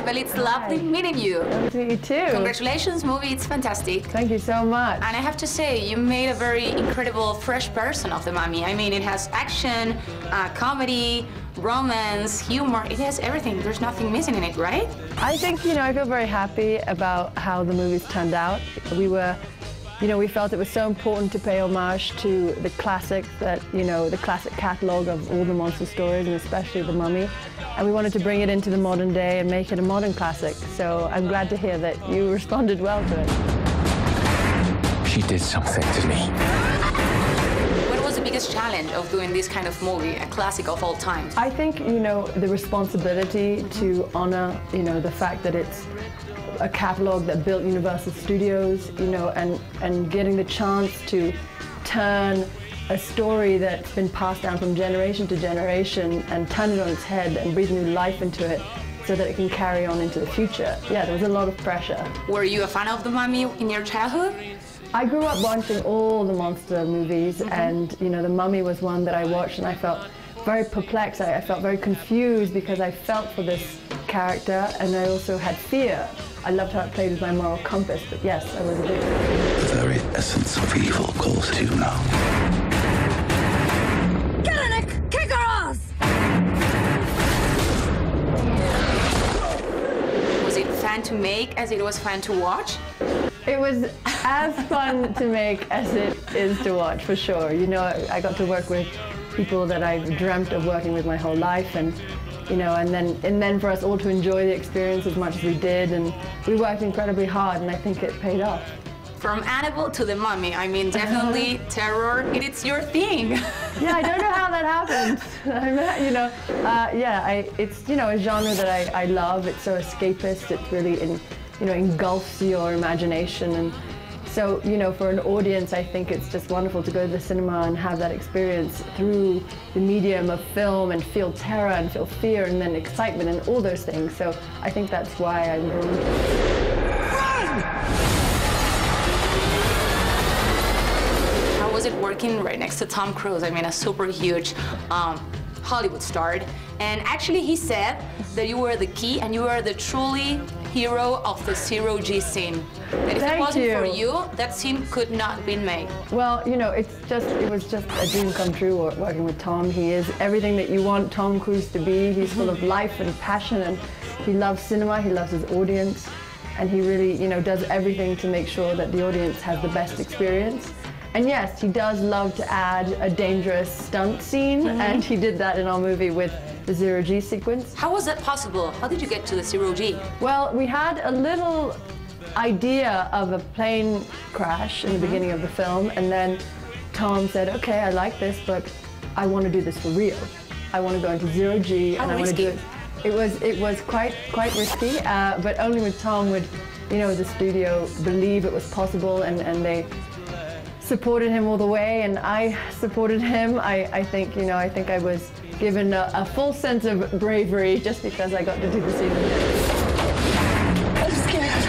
well, it's lovely meeting you. Lovely to meet you too. Congratulations, movie, it's fantastic. Thank you so much. And I have to say, you made a very incredible, fresh version of the Mommy. I mean, it has action, comedy, romance, humor. It has everything. There's nothing missing in it, right? I think, I feel very happy about how the movies turned out. We felt it was so important to pay homage to the classic the classic catalog of all the monster stories, and especially the Mummy. And we wanted to bring it into the modern day and make it a modern classic. So I'm glad to hear that you responded well to it. She did something to me. What was the biggest challenge of doing this kind of movie, a classic of all time? I think, the responsibility to honor, the fact that it's a catalog that built Universal Studios, and getting the chance to turn a story that's been passed down from generation to generation and turn it on its head and breathe new life into it so that it can carry on into the future. Yeah, there was a lot of pressure. Were you a fan of the Mummy in your childhood? I grew up watching all the monster movies, and the Mummy was one that I watched, and I felt very perplexed. I felt very confused because I felt for this character, and I also had fear. I loved how it played with my moral compass, but yes, I was a bit... The very essence of evil calls to you now. Get in it! Kick her ass! Was it fun to make as it was fun to watch? It was as fun to make as it is to watch, for sure. I got to work with people that I've dreamt of working with my whole life, and then for us all to enjoy the experience as much as we did, and we worked incredibly hard, and I think it paid off. From Annabelle to the Mummy, I mean, definitely terror, it's your thing. Yeah, I don't know how that happened. It's a genre that I love. It's so escapist. It really engulfs your imagination, and so for an audience, I think it's just wonderful to go to the cinema and have that experience through the medium of film and feel terror and feel fear and then excitement and all those things. So I think that's why I'm How was it working right next to Tom Cruise? I mean, a super huge Hollywood star. And actually he said that you were the key and you were the truly hero of the zero-G scene. That if it wasn't for you, that scene could not have been made. Well, it was just a dream come true working with Tom. He is everything that you want Tom Cruise to be. He's full of life and passion, and he loves cinema, he loves his audience, and he really, does everything to make sure that the audience has the best experience. And yes, he does love to add a dangerous stunt scene, and he did that in our movie with the zero-G sequence. How was that possible? How did you get to the zero-G? Well, we had a little idea of a plane crash in the beginning of the film, and then Tom said, okay, I like this, but I want to do this for real. I want to go into zero-G, and I want to do it. It was quite risky, but only with Tom would, the studio believe it was possible, and they supported him all the way, and I supported him. I think I was given a full sense of bravery just because I got to do the scene. I'm scared.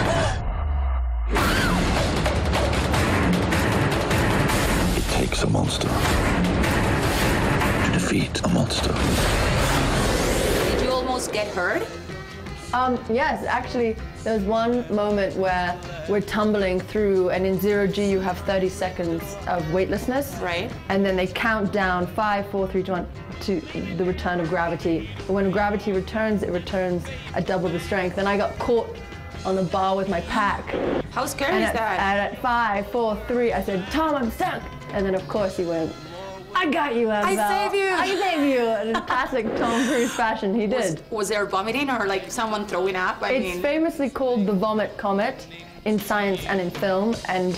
It takes a monster to defeat a monster. Did you almost get hurt? Yes, actually, there was one moment where we're tumbling through, and in zero-G you have 30 seconds of weightlessness. Right. And then they count down 5, 4, 3, 2, 1 to the return of gravity. But when gravity returns, it returns at double the strength. And I got caught on the bar with my pack. How scary is that? And at 5, 4, 3, I said, Tom, I'm stuck. And then of course he went, I got you, Annabelle. I save you. I save you. In classic Tom Cruise fashion, he did. Was there vomiting or like someone throwing up? It's famously called the vomit comet in science and in film. And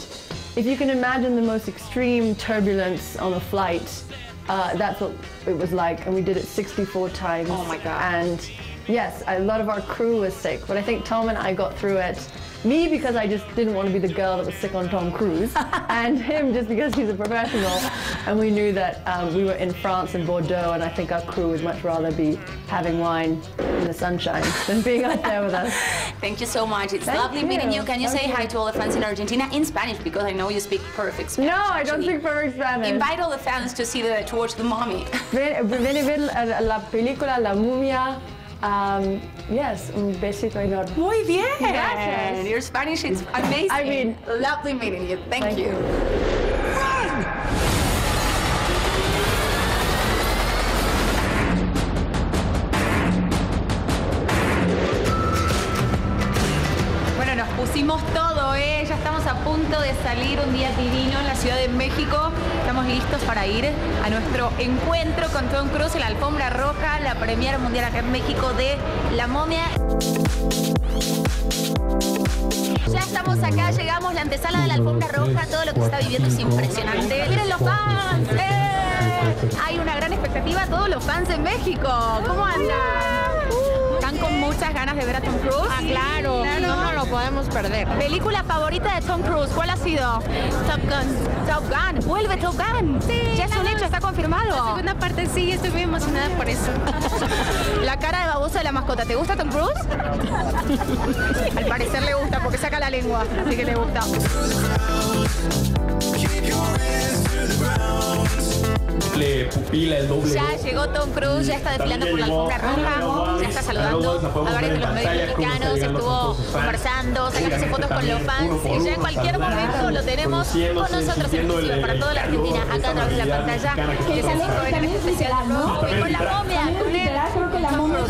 if you can imagine the most extreme turbulence on a flight, that's what it was like. And we did it 64 times. Oh my God. And yes, a lot of our crew was sick, but I think Tom and I got through it. Me, because I just didn't want to be the girl that was sick on Tom Cruise, and him just because he's a professional. And we knew that we were in France in Bordeaux, and I think our crew would much rather be having wine in the sunshine than being out there with us. Thank you so much. It's lovely meeting you. Can you say hi to all the fans in Argentina in Spanish, because I know you speak perfect Spanish? No, I don't speak perfect Spanish. Invite all the fans to watch the Mommy. Viene a ver la película La Momia Yes, basically not. Muy bien. Gracias. Your Spanish is amazing. I mean, lovely meeting you. Thank you. Bueno, nos pusimos todo, ¿eh? Ya estamos a punto de salir, un día divino en la Ciudad de México. Estamos listos para ir a nuestro encuentro con Tom Cruise en la alfombra roja, la premiere mundial acá en México de La Momia. Ya estamos acá, llegamos, la antesala de la alfombra roja, todo lo que se está viviendo es impresionante. ¡Miren los fans! Hay una gran expectativa, todos los fans en México. ¿Cómo andan? ¿Están con muchas ganas de ver a Tom Cruise? Ah, claro. No nos lo podemos perder. ¿Película favorita de Tom Cruise? ¿Cuál ha sido? Top Gun. Top Gun. ¿Vuelve Top Gun? Sí. Ya es un hecho, está confirmado. La segunda parte sí, estoy muy emocionada por eso. La cara de babosa de la mascota. ¿Te gusta Tom Cruise? Al parecer le gusta porque saca la lengua, así que le gusta. Pupila, el doble. Ya llegó Tom Cruise, ya está desfilando por la alfombra roja, ya está saludando a varios de los medios mexicanos, estuvo conversando, sacándose fotos con los fans y ya en cualquier momento lo tenemos con nosotros en exclusiva para toda la Argentina, acá a través de la pantalla. Que es el 5 en especial, ¿no? Con La Momia, con él. Creo que la momia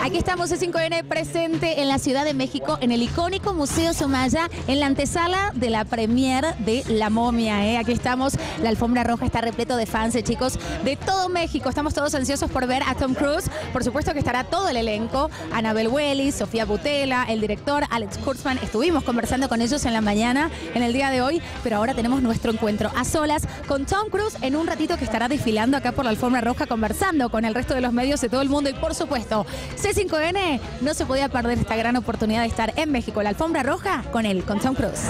Aquí estamos, C5N, presente en la Ciudad de México, en el icónico Museo Somaya, en la antesala de la premiere de La Momia. Aquí estamos, la alfombra roja está repleto de fans, chicos, de todo México. Estamos todos ansiosos por ver a Tom Cruise. Por supuesto que estará todo el elenco, Annabel Wellis, Sofía Boutella, el director Alex Kurtzman. Estuvimos conversando con ellos en la mañana, en el día de hoy, pero ahora tenemos nuestro encuentro a solas con Tom Cruise en un ratito que estará desfilando acá por la alfombra roja, conversando con el resto de los medios de todo el mundo y, por supuesto, C5N no se podía perder esta gran oportunidad de estar en México, la alfombra roja, con él, con Tom Cruise.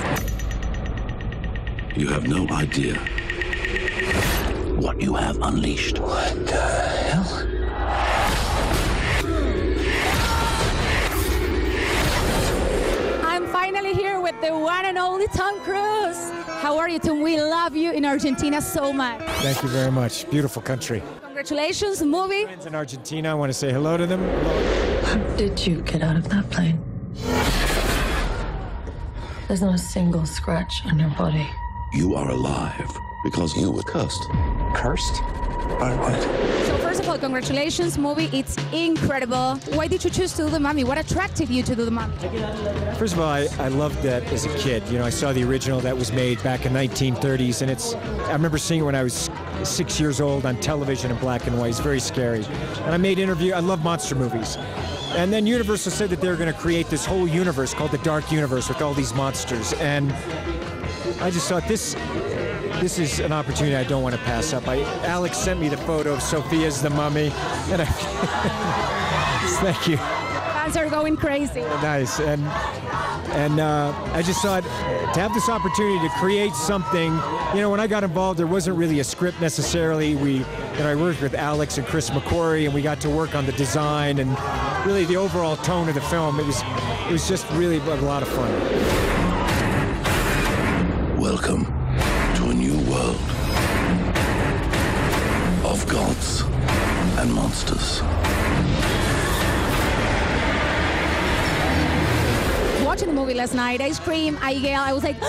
You have no idea what you have unleashed. What the hell? I'm finally here with the one and only Tom Cruise. How are you, Tom? We love you in Argentina so much. Thank you very much. Beautiful country. Congratulations, movie. Friends in Argentina, I want to say hello to them. How did you get out of that plane? There's not a single scratch on your body. You are alive because you were cursed. Cursed? By what? So first of all, congratulations, movie. It's incredible. Why did you choose to do The Mummy? What attracted you to do The Mummy? First of all, I loved that as a kid. You know, I saw the original that was made back in 1930s, and I remember seeing it when I was 6 years old on television in black and white. It's very scary. And I love monster movies. And then Universal said that they were going to create this whole universe called the Dark Universe with all these monsters. And I just thought this is an opportunity I don't want to pass up. Alex sent me the photo of Sophia's the mummy, and thank you. Fans are going crazy. Nice, and I just thought to have this opportunity to create something. You know, when I got involved, there wasn't really a script necessarily. I worked with Alex and Chris McQuarrie, and we got to work on the design and really the overall tone of the film. It was just really a lot of fun. Welcome to a new world of gods and monsters. Watching the movie last night, I screamed, I yelled, I was like,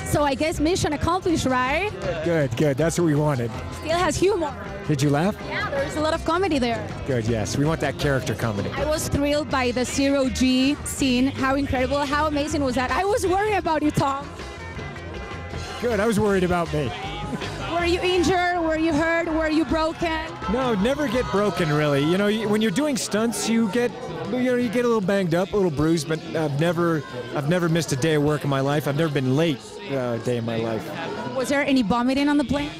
so I guess mission accomplished, right? Good. That's what we wanted. Still has humor. Did you laugh? Yeah, there's a lot of comedy there. Good, yes. We want that character comedy. I was thrilled by the 0G scene. How incredible, how amazing was that? I was worried about you, Tom. Good, I was worried about me. Were you injured? Were you hurt? Were you broken? No, never get broken, really. You know, when you're doing stunts, you get a little banged up, a little bruised, but I've never missed a day of work in my life. I've never been late a day in my life. Was there any vomiting on the plane?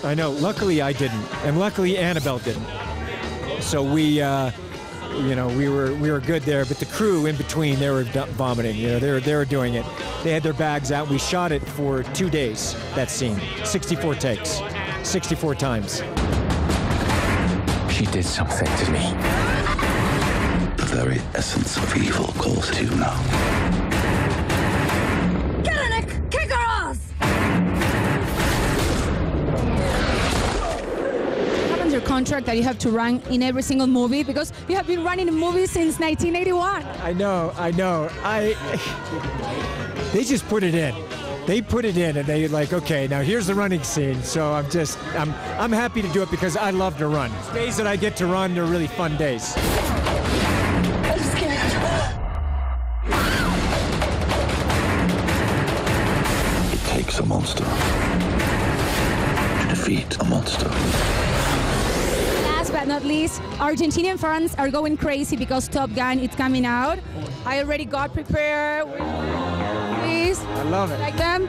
I know. Luckily, I didn't, and luckily Annabelle didn't. So we were good there. But the crew in between, they were vomiting. You know, they were doing it. They had their bags out. We shot it for 2 days. That scene, 64 takes, 64 times. She did something to me. The very essence of evil calls to you now. Get her, Nick! Kick her ass! contract that you have to run in every single movie because you have been running movies since 1981. I know. They just put it in. They put it in and they like, okay, now here's the running scene. So I'm happy to do it because I love to run. Days that I get to run are really fun days. I'm scared. It takes a monster to defeat a monster. Last but not least, Argentinian fans are going crazy because Top Gun is coming out. I already got prepared. Please, I love it. like them.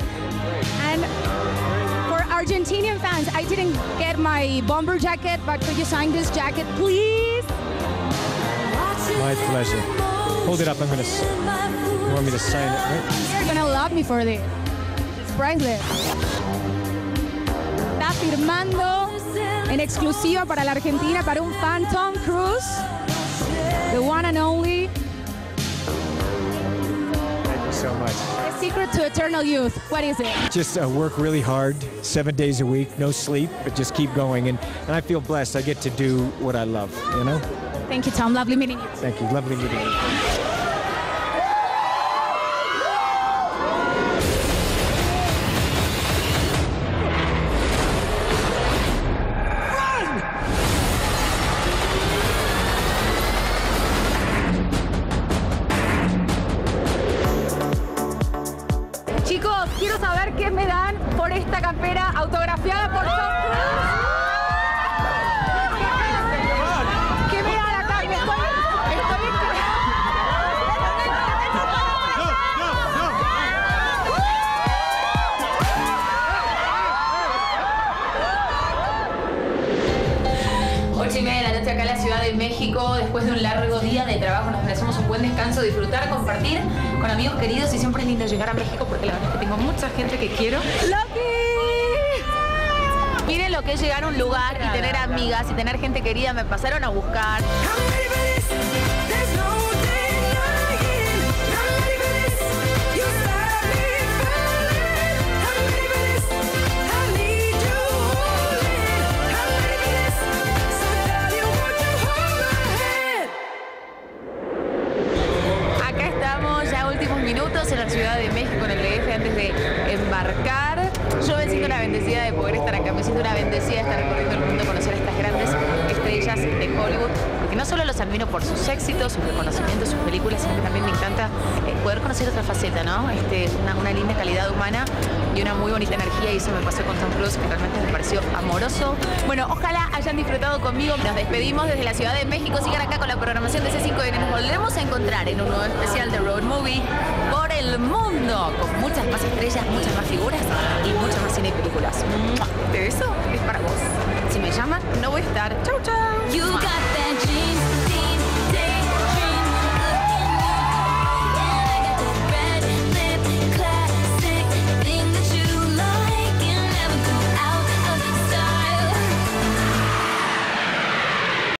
And for Argentinian fans, I didn't get my bomber jacket, but could you sign this jacket, please? My pleasure. Hold it up. You want me to sign it, right? You're gonna love me for this. It's priceless. Está firmando en exclusiva para la Argentina para un fan, Tom Cruise, the one and only. Thank you so much. The secret to eternal youth. What is it? Just work really hard, 7 days a week, no sleep, but just keep going. And I feel blessed. I get to do what I love, you know? Thank you, Tom. Lovely meeting you. Thank you. Lovely meeting you. Chicos, quiero saber qué me dan por esta campera autografiada por Tom Cruise. ¿Qué me dan acá? Ocho y media de la noche acá en la Ciudad de México. Después de un largo día de trabajo nos merecemos un buen descanso, disfrutar, compartir con amigos queridos y siempre es lindo llegar a México porque la verdad es que tengo mucha gente que quiero. Miren lo que es llegar a un lugar y tener amigas y tener gente querida. Me pasaron a buscar. Acá estamos ya últimos minutos en la Ciudad de México, en el DF, antes de embarcar. Yo me siento una bendecida de poder estar acá, me siento una bendecida de estar recorriendo el mundo, conocer a estas grandes estrellas de Hollywood, porque no solo los admiro por sus éxitos, sus reconocimientos, sus películas, sino que también me encanta poder conocer otra faceta, ¿no? Una linda calidad humana y una muy bonita energía, y eso me pasó con Tom Cruise, que realmente me pareció amoroso. Bueno, ojalá hayan disfrutado conmigo. Nos despedimos desde la Ciudad de México. Sigan acá con la programación de C5N. Nos volvemos a encontrar en un nuevo especial de Road Movie por el mundo, con muchas más estrellas, muchas más figuras y muchas más cine y películas. De eso es para vos. Si me llaman, no voy a estar. Chau, chau.